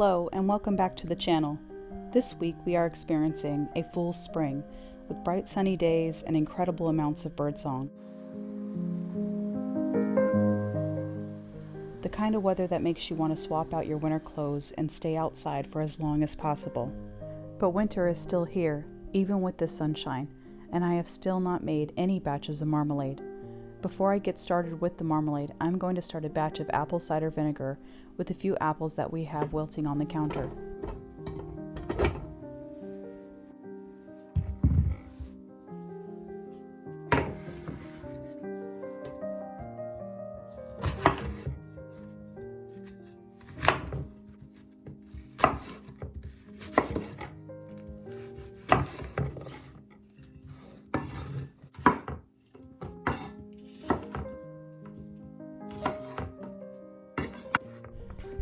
Hello and welcome back to the channel. This week we are experiencing a full spring with bright sunny days and incredible amounts of birdsong. The kind of weather that makes you want to swap out your winter clothes and stay outside for as long as possible. But winter is still here, even with the sunshine, and I have still not made any batches of marmalade. Before I get started with the marmalade, I'm going to start a batch of apple cider vinegar with a few apples that we have wilting on the counter.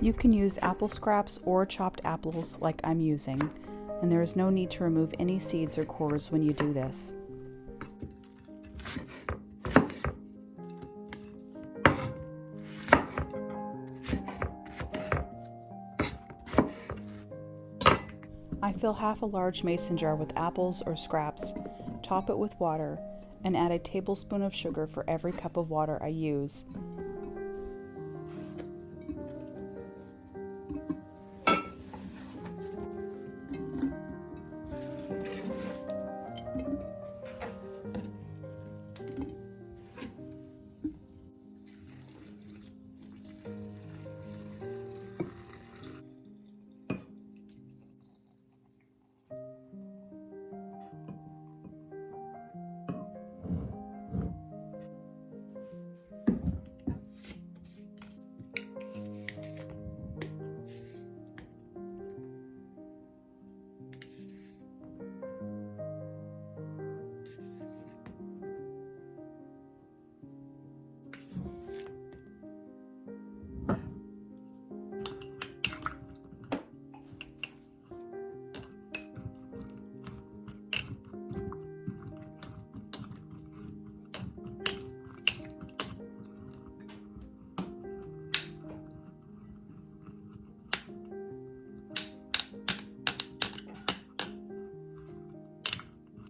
You can use apple scraps or chopped apples like I'm using, and there is no need to remove any seeds or cores when you do this. I fill half a large mason jar with apples or scraps, top it with water, and add a tablespoon of sugar for every cup of water I use.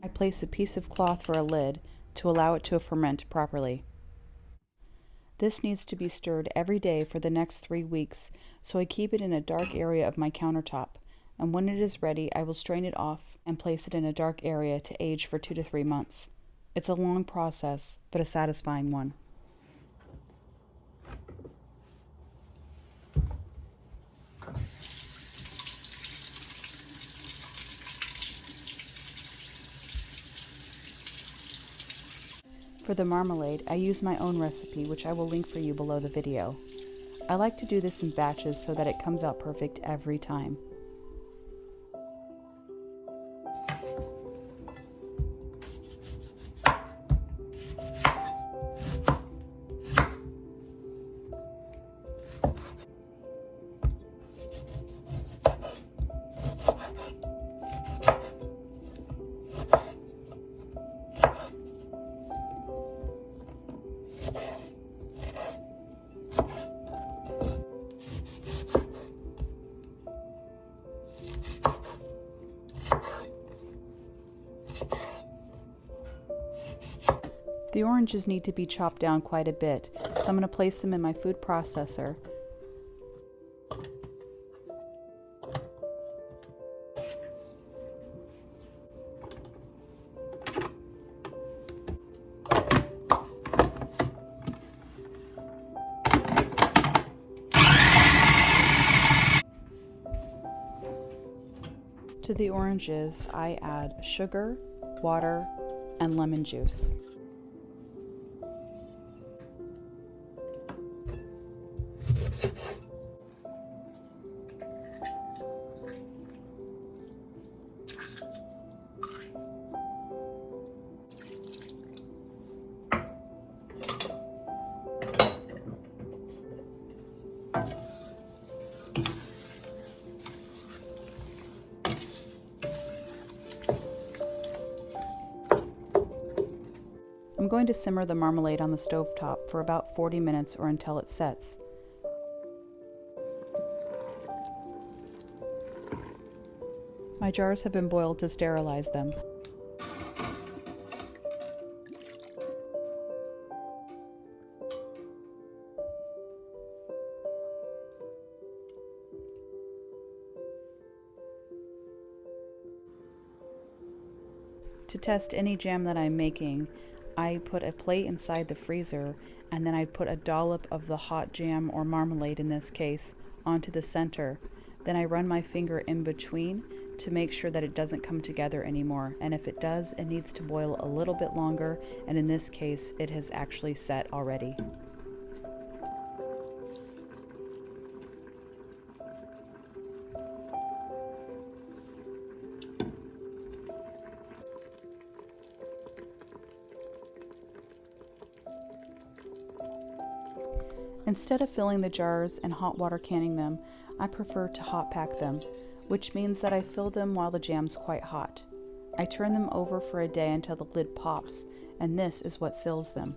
I place a piece of cloth for a lid to allow it to ferment properly. This needs to be stirred every day for the next 3 weeks, so I keep it in a dark area of my countertop, and when it is ready I will strain it off and place it in a dark area to age for 2 to 3 months. It's a long process, but a satisfying one. For the marmalade, I use my own recipe, which I will link for you below the video. I like to do this in batches so that it comes out perfect every time. The oranges need to be chopped down quite a bit, so I'm going to place them in my food processor. To the oranges, I add sugar, water, and lemon juice. I'm going to simmer the marmalade on the stovetop for about 40 minutes or until it sets. My jars have been boiled to sterilize them. To test any jam that I'm making, I put a plate inside the freezer, and then I put a dollop of the hot jam, or marmalade in this case, onto the center. Then I run my finger in between to make sure that it doesn't come together anymore, and if it does, it needs to boil a little bit longer, and in this case, it has actually set already. Instead of filling the jars and hot water canning them, I prefer to hot pack them, which means that I fill them while the jam's quite hot. I turn them over for a day until the lid pops, and this is what seals them.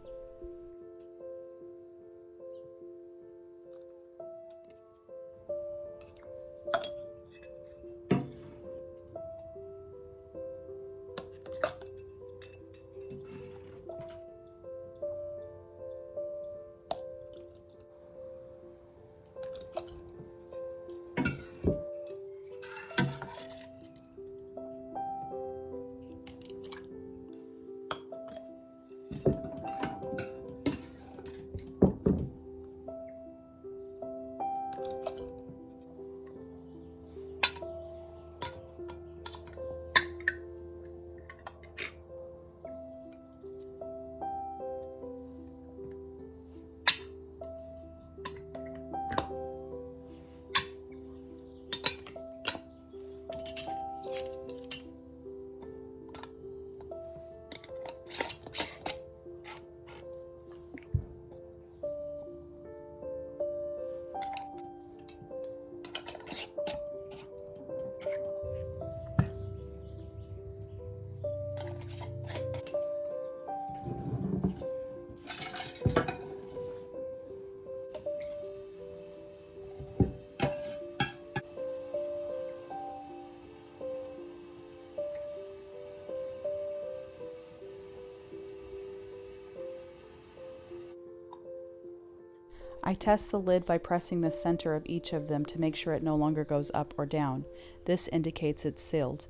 I test the lid by pressing the center of each of them to make sure it no longer goes up or down. This indicates it's sealed.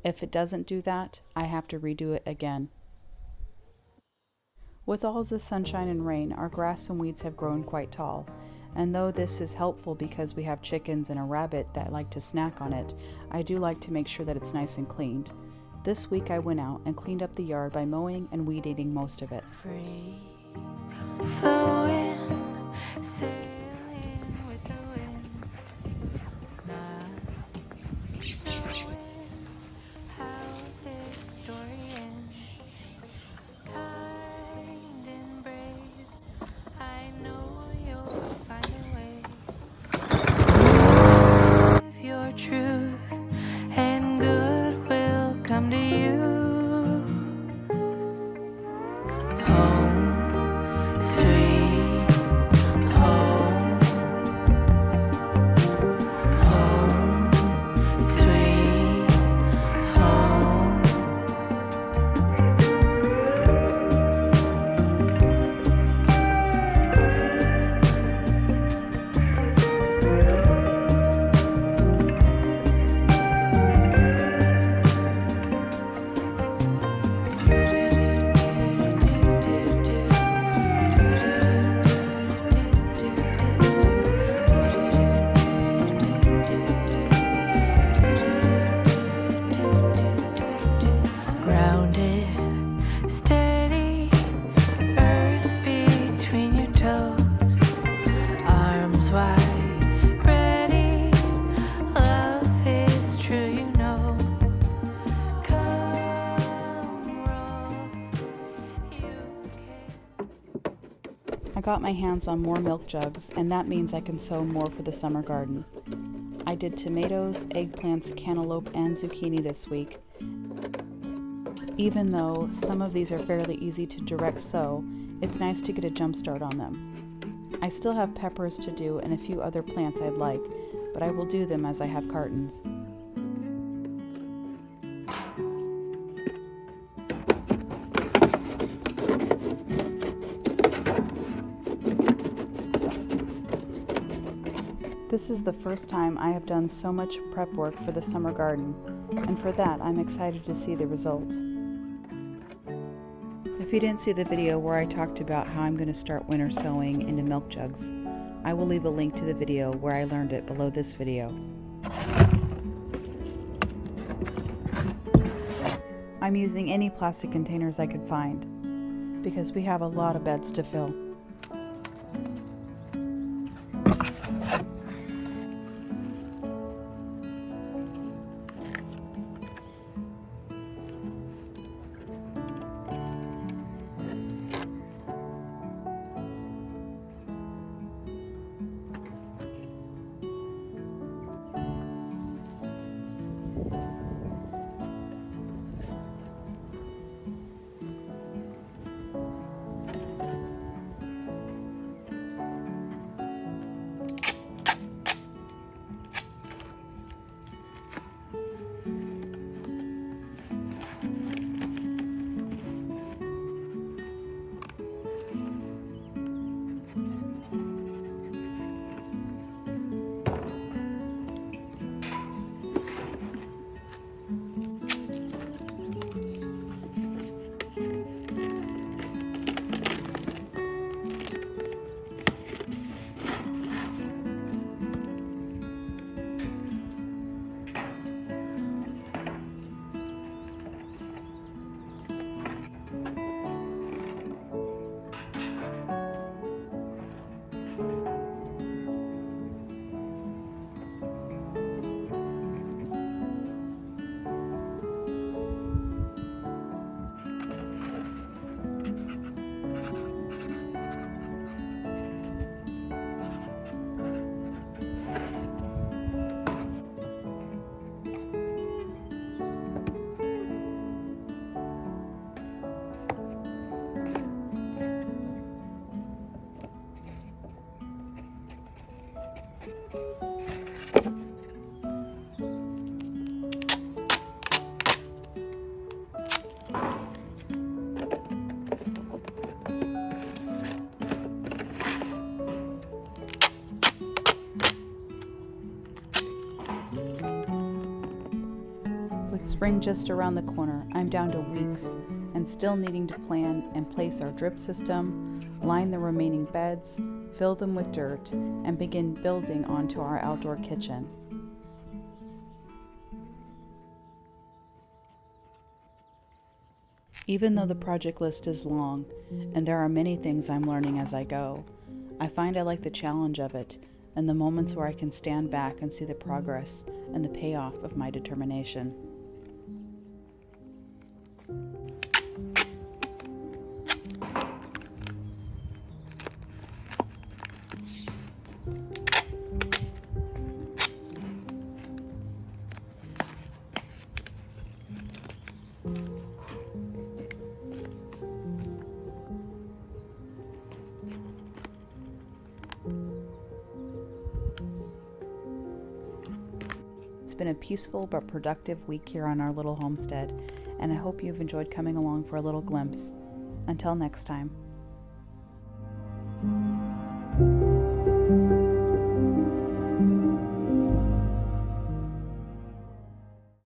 If it doesn't do that, I have to redo it again. With all the sunshine and rain, our grass and weeds have grown quite tall. And though this is helpful because we have chickens and a rabbit that like to snack on it, I do like to make sure that it's nice and cleaned. This week I went out and cleaned up the yard by mowing and weed eating most of it. Free flowing, sailing with the wind, not knowing how this story ends. Kind and brave, I know you'll find a way. Live your truth, and good will come to you. Home, sweet home. Home, sweet home. Grounded, steady, earth between your toes, arms wide, ready, love is true, you know. Come roll, you can. I got my hands on more milk jugs, and that means I can sow more for the summer garden. I did tomatoes, eggplants, cantaloupe, and zucchini this week. Even though some of these are fairly easy to direct sow, it's nice to get a jump start on them. I still have peppers to do and a few other plants I'd like, but I will do them as I have cartons. This is the first time I have done so much prep work for the summer garden, and for that I'm excited to see the result. If you didn't see the video where I talked about how I'm going to start winter sowing into milk jugs, I will leave a link to the video where I learned it below this video. I'm using any plastic containers I could find, because we have a lot of beds to fill. With spring just around the corner, I'm down to weeks and still needing to plan and place our drip system, line the remaining beds, fill them with dirt, and begin building onto our outdoor kitchen. Even though the project list is long, and there are many things I'm learning as I go, I find I like the challenge of it and the moments where I can stand back and see the progress and the payoff of my determination. It's been a peaceful but productive week here on our little homestead, and I hope you've enjoyed coming along for a little glimpse. Until next time.